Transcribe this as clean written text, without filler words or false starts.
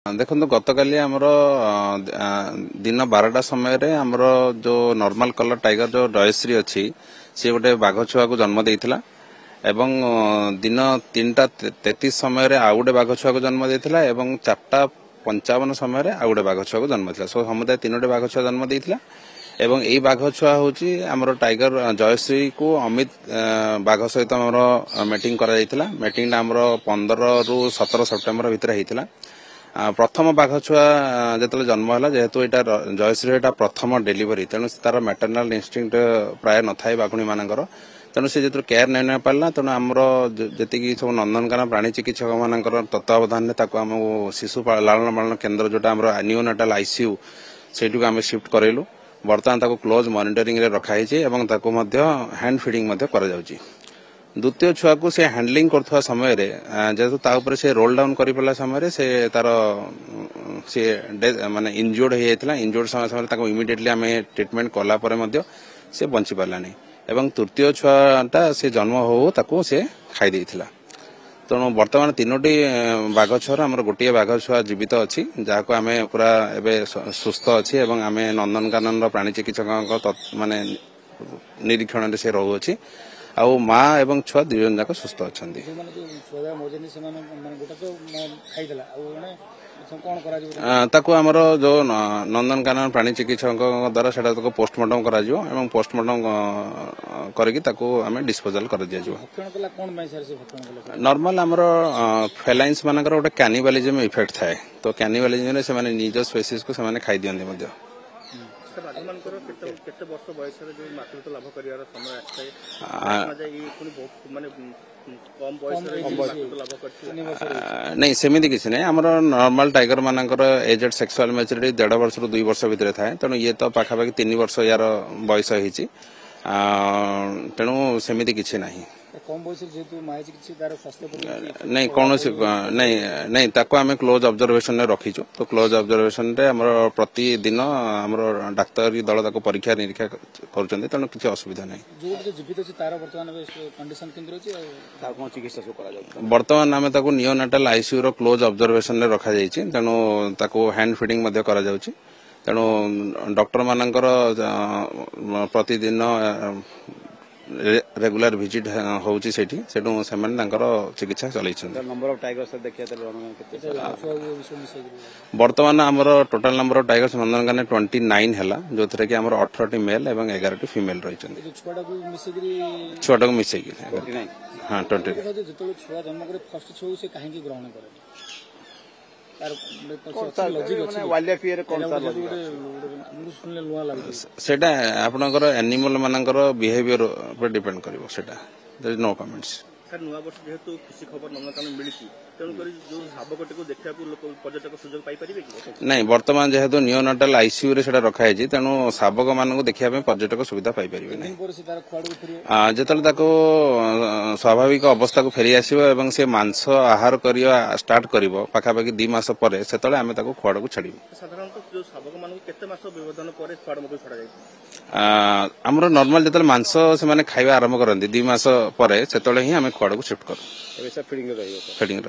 देखो गतकाली आमर दिन 12टा समय आमर जो नॉर्मल कलर टाइगर जो जयश्री अच्छी सी गोटे बाघ छुआ को जन्म देइथिला एवं दिन 3:33 समय आउ गोटे बाघ छुआ को जन्म देइथिला एवं 4:55 समय आउ गोटे बाघ छुआ को जन्म देइथिला सो समुदाय 3टे बाघ छुआ जन्म देइथिला एवं एई बाघ छुआ होची आमर टाइगर जयश्री को अमित बाघ सहित आमर मीटिंग करा जाइथिला मीटिंग आमर 15 रु 17 सेप्टेम्बर भितर हेइथिला प्रथम बाघ छुआ जो जन्म है जेहेतु यहाँ जयश्री एटा प्रथम डेलीवरी तेणु तार मैटरनाल इनस्टिंक्ट प्राय न था बाघुणी मानकर तेणु से जो केयर नहीं पारा तेणु आमर जी सब नंदनकानन प्राणी चिकित्सक मान तत्वावधान आम शिशु लालन पालन केन्द्र जोटा आम नियोनाटाल आईसीयू से आम शिफ्ट करेलु बर्तमान क्लोज मॉनिटरिंग रे रखाई हैंड फीडिंग द्वितीय छुआ को से हैंडलिंग करथुआ समय रे जेतु ता ऊपर से रोल डाउन करि पला समय रे से तार से माने इंजर्ड हे जायतला इंजर्ड समय ताको इमीडिएटली हमें ट्रीटमेंट कला परे मध्य से बंची पाला नै एवं तृतीय छुआटा से जन्म हो ताको से खाई देइथिला तेणु वर्तमान 3टी बाघ छुआ हमर गोटिए बाघ छुआ जीवित अछि जाको हमें पूरा एबे सुस्थ अछि एवं हमें नंदनकानन प्राणी चिकित्सक माने निरीक्षण से रहू अछि आउ माँ एवं छुआ दुजन जाक सुस्थ अच्छा आमर जो नंदनकानन प्राणी चिकित्सक द्वारा से पोस्टमार्टम करा पोस्टमार्टम करके डिस्पोजल कर नॉर्मल आमर फेलाइन्स मानकर गोटे कैनिबालिज्म इफेक्ट थाए तो कैनिबालिज्म से निज स्पेसीज को से खाई दियंती नहीं सेमती किसी नहीं आमर नॉर्मल टाइगर मानकर एजेड सेक्सुअल मैच्योरिटी 1.5 वर्ष रु 2 वर्ष भितर थाए तेणु ये तो पाखापाखि 3 वर्ष यार बयस होइछि तेणु सेमती किसी नहीं नहीं कौन नहीं ताको आमे क्लोज ऑब्जर्वेशन में रखीचु तो क्लोज ऑब्जर्वेशन रे हमर प्रतिदिन हमर डाक्टर दल ताको परीक्षा निरीक्षा करूछन तेणु किसी असुविधा नहीं जो जीवित अछि तार वर्तमान कंडीशन केंद्र अछि ता कोन चिकित्सा सो करा जाउ वर्तमान आमे ताको नियोनाटाल आईसीयू रो क्लोज ऑब्जर्वेशन रे रखा जाइछि तेणु ताको हैंड फीडिंग मध्ये करा जाउछि तेणु डॉक्टर मानकर प्रतिदिन रेगुलर विजिट होउची सेठी सेठू सेमन तांकर चिकित्सा चलैछन नंबर ऑफ टाइगर्स देखिया वर्तमान हमर total number of tigers Nandankanan 29 हैला जो थरे कि हमर 18 टी मेल एवं 11 टी फीमेल रहिछन छुआटा को मिसै कि 29 हां 20 जेतो छुआ जन्म करे फर्स्ट छुआ से काहे की ग्रहण करे सेटा आपनकर एनिमल मानकर बिहेवियर पर डिपेंड करिवो सेटा there is no comments sir नुआ वर्ष जेहेतु खुशी खबर नंदनकानन मिलिछि तेणु करी जो शाबकटी को देखिया को लोक पर्यटक सुयोग पाई परिबे कि नहीं वर्तमान जेहेतु नियोनाटाल आईसीयू रे सेटा रखा है तेणु शाबक मान को देखिया पे पर्यटक सुविधा पाई परिबे नहीं जेतल ताको स्वाभाविक अवस्था को फेरी आसीबो एवं से मांस आहार करिया स्टार्ट करिवो पाखापाखि 2 मास परे सेतले आमे ताको खुआड़ को छाड़िबो साधारणतः जो शाबक मान को केते मास व्यवधान परे खुआड़ मको छाड़ा जाय हमर नॉर्मल जेतल मांस से माने खाइबा आरंभ करंती 2 मास परे सेतले ही आमे खुआड़ को शिफ्ट करू फीडिंग